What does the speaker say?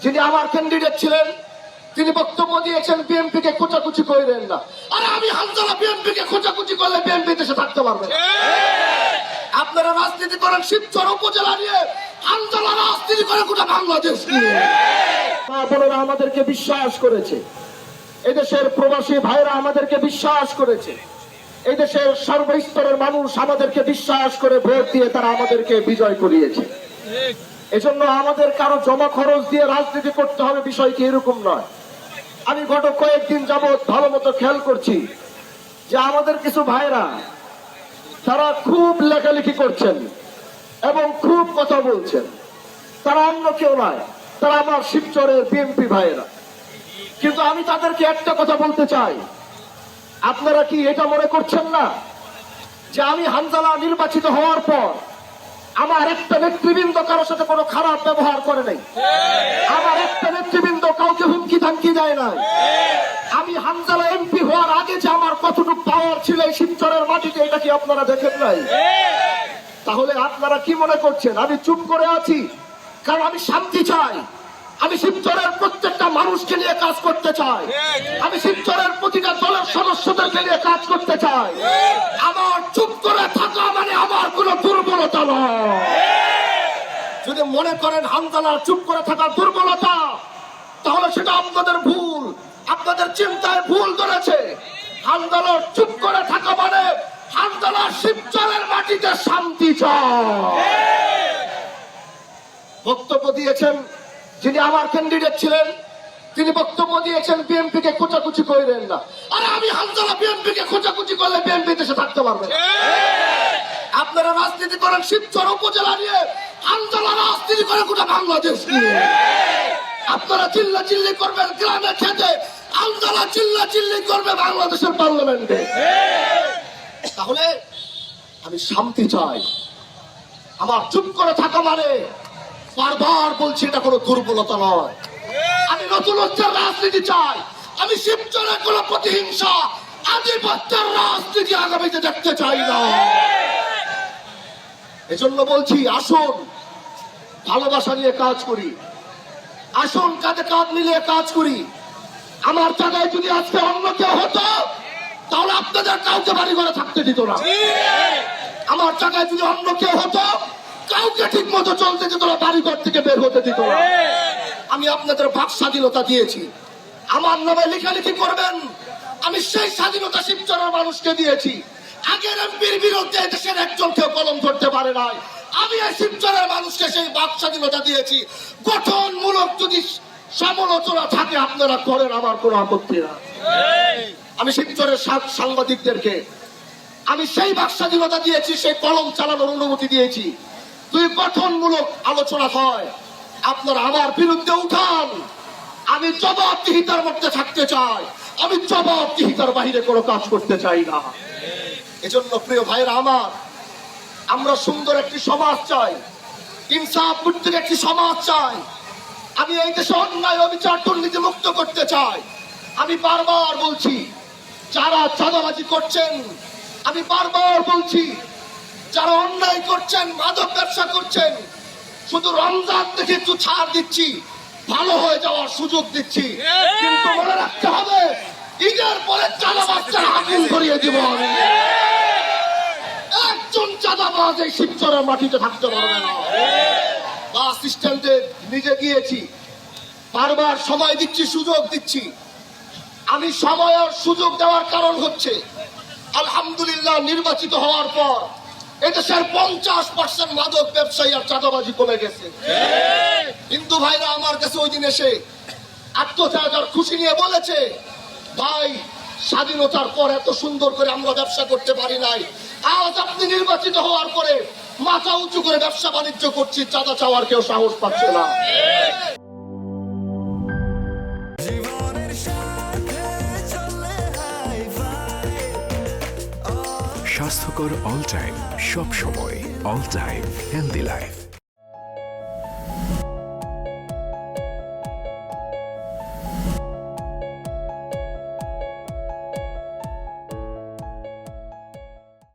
যিনি আমার ক্যান্ডিডেট ছিলেন, তিনি বক্তব্য দিয়েছেন বিএনপি কে খোঁচাখুচি করেন না। আরে আমি হামজালা বিএনপি কে খোঁচাখুচি করলে বিএনপি দেশে থাকতে পারবে না। আপনারা রাজনীতি করেন শিবচর উপজেলা নিয়ে, হামজালা রাজনীতি করে গোটা বাংলাদেশ নিয়ে। আপনারা আমাদেরকে বিশ্বাস করেছে, এদেশের প্রবাসী ভাইরা আমাদেরকে বিশ্বাস করেছে, এই দেশের সর্বস্তরের মানুষ আমাদেরকে বিশ্বাস করে ভোট দিয়ে তারা আমাদেরকে বিজয় করিয়েছে। এজন্য আমাদের কারো জমা খরচ দিয়ে রাজনীতি করতে হবে বিষয়টি এরকম নয়। আমি গত কয়েকদিন যাবৎ ভালো মতো খেয়াল করছি যে আমাদের কিছু ভাইরা তারা খুব লেখালেখি করছেন এবং খুব কথা বলছেন। তারা অন্য কেউ নয়, তারা আমার শিবচরের বিএনপি ভাইয়েরা। কিন্তু আমি তাদেরকে একটা কথা বলতে চাই, আপনারা কি এটা মনে করছেন না যে আমি হামজালা নির্বাচিত হওয়ার পর আমার একটা নেতৃবৃন্দ কারোর সাথে কোনো খারাপ ব্যবহার করে নাই, আমার একটা নেতৃবৃন্দ কাউকে হুমকি ধামকি দেয় নাই। আমি হামজালা এমপি হওয়ার আগে যে আমার কতটুকু পাওয়ার ছিল এই শিবচরের মাটিতে, এটা কি আপনারা দেখেন নাই? তাহলে আপনারা কি মনে করছেন আমি চুপ করে আছি? কারণ আমি শান্তি চাই, আমি শিবচরের প্রত্যেকটা মানুষকে নিয়ে কাজ করতে চাই, আমি শিবচরের প্রতিটা দলের সদস্যদেরকে নিয়ে কাজ করতে চাই। আমার চুপ করে থাকা মানে আমার কোনো দুর্বলতা নয়। যদি মনে করেন হামজালার চুপ করে থাকা দুর্বলতা, তাহলে সেটা আপনাদের ভুল, আপনাদের চিন্তায় ভুল ধরেছে। হামজালার চুপ করে থাকা মানে হামজালার শিবচরের মাটিতে শান্তি চায়। বক্তব্য দিয়েছেন যিনি আমার ক্যান্ডিডেট ছিলেন, তিনি বক্তব্য দিয়েছেন বিএনপি কে খোঁচাখুচি করেন না। আরে আমি হামজালা বিএনপি কে খোঁচাখুচি করলে বিএনপি দেশে থাকতে পারবে না। আপনারা রাজনীতি করেন শিবচর উপজেলা নিয়ে, হামজালা রাজনীতি করে গোটা বাংলাদেশ নিয়ে। আপনারা চিল্লা চিল্লি করবেন গ্রামে খেতে, হামজালা চিল্লা চিল্লি করবে বাংলাদেশের পার্লামেন্টে। তাহলে আমি শান্তি চাই। আমার চুপ করে থাকা মানে, বারবার বলছি, এটা কোনো দুর্বলতা নয়। আমি নতুনত্বের রাজনীতি চাই। আমি শিবচরে কোনো প্রতিহিংসা, আধিপত্যের রাজনীতি আগামীতে দেখতে চাই না। এজন্য বলছি, আসুন ভালোবাসা নিয়ে কাজ করি, আসুন কাঁধে কাঁধ মিলিয়ে কাজ করি। আমার জায়গায় যদি আজকে অন্য কেউ হতো, তাহলে আপনাদের কাউকে বাড়ি ঘরে থাকতে দিত না। আমার জায়গায় যদি অন্য কেউ হতো, কাউকে ঠিক মতো চলতে দিত না, বাড়িঘর থেকে বের হতে দিত না। আমি আপনাদের বাক স্বাধীনতা দিয়েছি, আমার নামে লেখালেখি করবেন। আমি সেই স্বাধীনতা শিবচরের মানুষকে দিয়েছি। আগের এমপির বিরুদ্ধে দেশের একজন কেউ কলম ধরতে পারে নাই। আমি এই শিবচরের মানুষকে সেই বাক স্বাধীনতা দিয়েছি। গঠনমূলক যদি সমালোচনা থাকে আপনারা করেন, আমার কোনো আপত্তি না। আমি শিবচরের সাংবাদিকদেরকে আমি সেই বাক স্বাধীনতা দিয়েছি, সেই কলম চালানোর অনুমতি দিয়েছি। দুই গঠনমূলক আলোচনা হয়, আপনারা আমার বিরুদ্ধে উঠান। আমি জবাবদিহিতার মধ্যে থাকতে চাই, আমি জবাবদিহিতার বাহিরে কোনো কাজ করতে চাই না। এজন্য প্রিয় ভাইরা আমার, আমরা সুন্দর একটি সমাজ চাই, ইনসাফ ভিত্তিক একটি সমাজ চাই। আমি এই দেশে অন্যায় অবিচার দুর্নীতি মুক্ত করতে চাই। আমি বারবার বলছি, যারা চাঁদাবাজি করছেন, আমি বারবার বলছি, যারা অন্যায় করছেন, মাদক ব্যবসা করছেন, শুধু রমজান থেকে একটু ছাড় দিচ্ছি, ভালো হয়ে যাওয়ার সুযোগ দিচ্ছি। কিন্তু মনে রাখতে হবে, ঈদের পরে চাঁদাবাজদের আগুন ধরিয়ে দিব। একজন চাঁদাবাজ এই শিবচরের মাটিতে থাকতে পারবে না। বাস স্ট্যান্ডে নিজে গিয়েছি, বারবার সময় দিচ্ছি, সুযোগ দিচ্ছি। আমি সময় আর সুযোগ দেওয়ার কারণ হচ্ছে, আলহামদুলিল্লাহ নির্বাচিত হওয়ার পর এদেশের 50% মাদক ব্যবসায়ী আর চাঁদাবাজি কমে গেছে। হিন্দু ভাইরা আমার কাছে ওই দিন এসে আত্মত্যাগ আর খুশি নিয়ে বলেছে, ভাই স্বাধীনতার পর এত সুন্দর করে আমরা ব্যবসা করতে পারি নাই, আজ আপনি নির্বাচিত হওয়ার পরে মাথা উঁচু করে ব্যবসা বাণিজ্য করছি, চাঁদা চাওয়ার কেউ সাহস পাচ্ছে না। স্বাস্থ্যকর অল টাইম, সব সময় অল টাইম হেলদি লাইফ।